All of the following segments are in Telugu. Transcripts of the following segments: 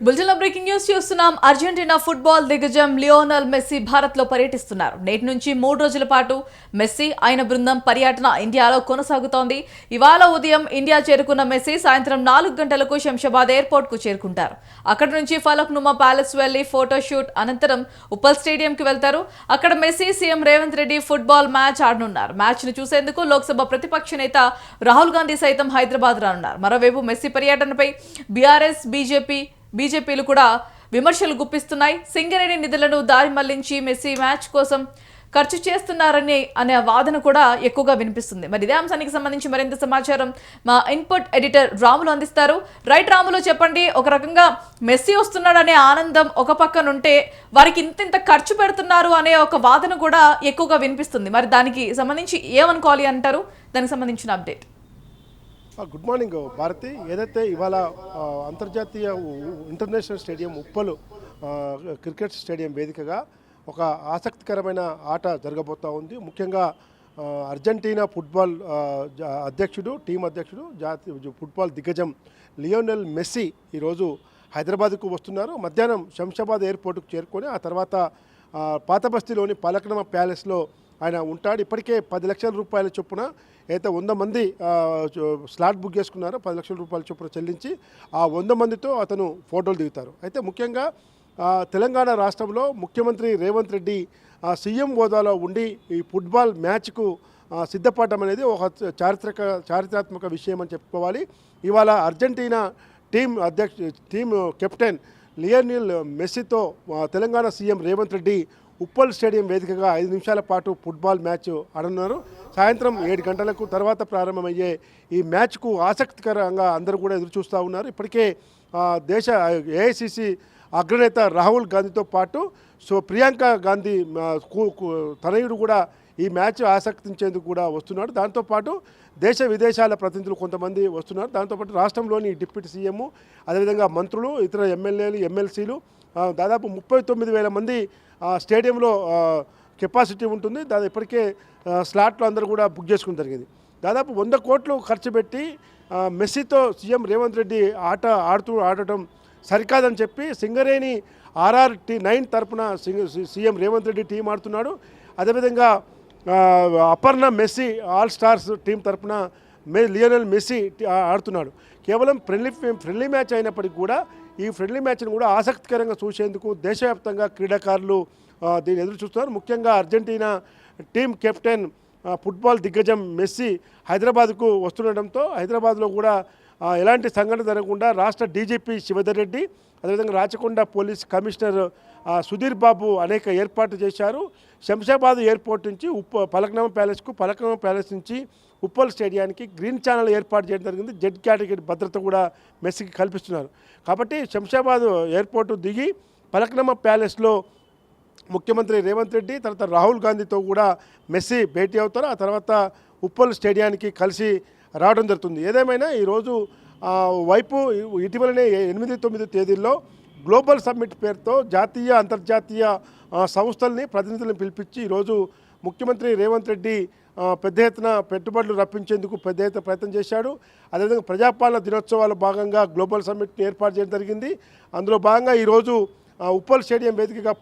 బులెటిన్లో బ్రేకింగ్ న్యూస్ చూస్తున్నాం. అర్జెంటీనా ఫుట్బాల్ దిగ్గజం లియోనల్ మెస్సీ భారత్లో పర్యటిస్తున్నారు. నేటి నుంచి 3 రోజుల పాటు మెస్సీ ఆయన బృందం పర్యటన ఇండియాలో కొనసాగుతోంది. ఇవాళ ఉదయం ఇండియా చేరుకున్న మెస్సీ సాయంత్రం 4 గంటలకు శంషాబాద్ ఎయిర్పోర్ట్ కు చేరుకుంటారు. అక్కడి నుంచి ఫలక్ నుమా ప్యాలెస్ వెళ్లి ఫోటోషూట్ అనంతరం ఉప్పల్ స్టేడియంకి వెళ్తారు. అక్కడ Messi CM Revanth Reddy football match ఆడనున్నారు. మ్యాచ్ ను చూసేందుకు లోక్సభ ప్రతిపక్ష నేత రాహుల్ గాంధీ సైతం హైదరాబాద్ రానున్నారు. మరోవైపు మెస్సీ పర్యటనపై బీఆర్ఎస్ బీజేపీలు కూడా విమర్శలు గుప్పిస్తున్నాయి. సింగరేణి నిధులను దారి మళ్లించి మెస్సీ మ్యాచ్ కోసం ఖర్చు చేస్తున్నారనే వాదన కూడా ఎక్కువగా వినిపిస్తుంది. మరి ఇదే అంశానికి సంబంధించి మరింత సమాచారం మా ఇన్పుట్ ఎడిటర్ రాములు అందిస్తారు. రైట్ రాములు, చెప్పండి. ఒక రకంగా మెస్సీ వస్తున్నాడనే ఆనందం ఒక పక్కన ఉంటే వారికి ఇంత ఖర్చు పెడుతున్నారు అనే ఒక వాదన కూడా ఎక్కువగా వినిపిస్తుంది. మరి దానికి సంబంధించి ఏమనుకోవాలి అంటారు? దానికి సంబంధించిన అప్డేట్. Good morning Bharati. ఏదైతే ఇవాళ అంతర్జాతీయ international stadium Uppal cricket stadium వేదికగా ఒక ఆసక్తికరమైన ఆట జరగబోతూ ఉంది. ముఖ్యంగా అర్జెంటీనా ఫుట్బాల్ టీం అధ్యక్షుడు జాతీయ ఫుట్బాల్ దిగ్గజం లియోనెల్ మెస్సీ ఈరోజు హైదరాబాద్కు వస్తున్నారు. మధ్యాహ్నం శంషాబాద్ ఎయిర్పోర్టుకు చేరుకొని ఆ తర్వాత పాతబస్తీలోని పలక్నమ ప్యాలెస్లో ఆయన ఉంటాడు. ఇప్పటికే 10 లక్షల రూపాయల చొప్పున అయితే 100 మంది స్లాట్ బుక్ చేసుకున్నారో 10 లక్షల రూపాయల చొప్పున చెల్లించి ఆ 100 మందితో అతను ఫోటోలు దిగుతారు. అయితే ముఖ్యంగా తెలంగాణ రాష్ట్రంలో ముఖ్యమంత్రి రేవంత్ రెడ్డి సీఎం హోదాలో ఉండి ఈ ఫుట్బాల్ మ్యాచ్కు సిద్ధపడడం అనేది ఒక చారిత్రాత్మక విషయం అని చెప్పుకోవాలి. ఇవాళ అర్జెంటీనా టీం కెప్టెన్ లియోనెల్ మెస్సీతో తెలంగాణ సీఎం రేవంత్ రెడ్డి ఉప్పల్ స్టేడియం వేదికగా 5 నిమిషాల పాటు ఫుట్బాల్ మ్యాచ్ ఆడనున్నారు. సాయంత్రం 7 గంటలకు తర్వాత ప్రారంభమయ్యే ఈ మ్యాచ్కు ఆసక్తికరంగా అందరూ కూడా ఎదురు చూస్తూ ఉన్నారు. ఇప్పటికే దేశ ఏఐసిసి అగ్రనేత రాహుల్ గాంధీతో పాటు ప్రియాంక గాంధీ తనయుడు కూడా ఈ మ్యాచ్ ఆసక్తించేందుకు కూడా వస్తున్నాడు. దాంతోపాటు దేశ విదేశాల ప్రతినిధులు కొంతమంది వస్తున్నారు. దాంతోపాటు రాష్ట్రంలోని డిప్యూటీ సీఎం, అదేవిధంగా మంత్రులు, ఇతర ఎమ్మెల్యేలు, ఎమ్మెల్సీలు దాదాపు 39,000 మంది స్టేడియంలో కెపాసిటీ ఉంటుంది. ఇప్పటికే స్లాట్లు అందరూ కూడా బుక్ చేసుకుని జరిగింది. దాదాపు 100 కోట్లు ఖర్చు పెట్టి మెస్సీతో సీఎం రేవంత్ రెడ్డి ఆడటం సరికాదని చెప్పి సింగరేణి RR9 తరఫున సీఎం రేవంత్ రెడ్డి టీం ఆడుతున్నాడు. అదేవిధంగా Aparna Messi all stars team తరఫున లియోనెల్ మెస్సీ ఆడుతున్నాడు. కేవలం ఫ్రెండ్లీ మ్యాచ్ అయినప్పటికీ కూడా ఈ ఫ్రెండ్లీ మ్యాచ్ను కూడా ఆసక్తికరంగా చూసేందుకు దేశవ్యాప్తంగా క్రీడాకారులు దీన్ని ఎదురు చూస్తున్నారు. ముఖ్యంగా అర్జెంటీనా టీం కెప్టెన్ ఫుట్బాల్ దిగ్గజం మెస్సీ హైదరాబాద్కు వస్తుండటంతో హైదరాబాద్లో కూడా ఎలాంటి సంఘటన జరగకుండా రాష్ట్ర డీజీపీ శివధర్ రెడ్డి, అదేవిధంగా రాచకొండ పోలీస్ కమిషనర్ సుధీర్ బాబు అనేక ఏర్పాట్లు చేశారు. శంషాబాద్ ఎయిర్పోర్ట్ నుంచి పలక్నమ ప్యాలెస్ నుంచి ఉప్పల్ స్టేడియానికి గ్రీన్ ఛానల్ ఏర్పాటు చేయడం జరిగింది. జెడ్ కేటగిరీ భద్రత కూడా మెస్సీకి కల్పిస్తున్నారు. కాబట్టి శంషాబాద్ ఎయిర్పోర్టు దిగి పలక్నమ ప్యాలెస్లో ముఖ్యమంత్రి రేవంత్ రెడ్డి, తర్వాత రాహుల్ గాంధీతో కూడా మెస్సీ భేటీ అవుతారు. ఆ తర్వాత ఉప్పల్ స్టేడియానికి కలిసి రావడం జరుగుతుంది. ఏదేమైనా ఈరోజు వైపు ఇటీవలనే 8-9 తేదీల్లో గ్లోబల్ సమ్మిట్ పేరుతో జాతీయ అంతర్జాతీయ సంస్థల్ని ప్రతినిధులను పిలిపించి ఈరోజు ముఖ్యమంత్రి రేవంత్ రెడ్డి పెద్ద ఎత్తున పెట్టుబడులు రప్పించేందుకు పెద్ద ఎత్తున ప్రయత్నం చేశాడు. అదేవిధంగా ప్రజాపాలన దినోత్సవాల భాగంగా గ్లోబల్ సమ్మిట్ని ఏర్పాటు చేయడం జరిగింది. అందులో భాగంగా ఈరోజు ఉప్పల్ స్టేడియం వేదికగా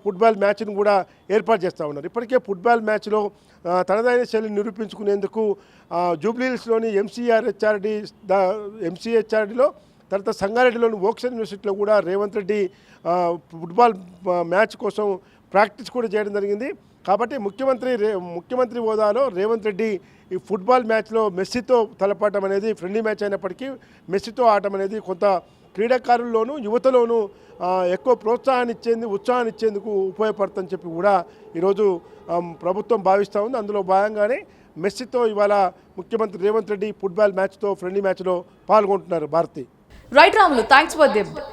ఫుట్బాల్ మ్యాచ్ను కూడా ఏర్పాటు చేస్తూ ఉన్నారు. ఇప్పటికే ఫుట్బాల్ మ్యాచ్లో తనదైన శైలిని నిరూపించుకునేందుకు జూబ్లీహిల్స్లోని ఎంసీహెచ్ఆర్డీలో, తర్వాత సంగారెడ్డిలోని ఓక్సన్ యూనివర్సిటీలో కూడా రేవంత్ రెడ్డి ఫుట్బాల్ మ్యాచ్ కోసం ప్రాక్టీస్ కూడా చేయడం జరిగింది. కాబట్టి ముఖ్యమంత్రి హోదాలో రేవంత్ రెడ్డి ఈ ఫుట్బాల్ మ్యాచ్లో మెస్సీతో తలపడటం అనేది ఫ్రెండ్లీ మ్యాచ్ అయినప్పటికీ మెస్సీతో ఆడటం అనేది కొంత క్రీడాకారుల్లోనూ యువతలోనూ ఎక్కువ ఉత్సాహాన్ని ఇచ్చేందుకు ఉపయోగపడుతుందని చెప్పి కూడా ఈరోజు ప్రభుత్వం భావిస్తూ ఉంది. అందులో భాగంగానే మెస్సీతో ఇవాళ ముఖ్యమంత్రి రేవంత్ రెడ్డి ఫుట్బాల్ మ్యాచ్తో ఫ్రెండ్లీ మ్యాచ్లో పాల్గొంటున్నారు. Bharathi. Right Ramulu, thanks for the update.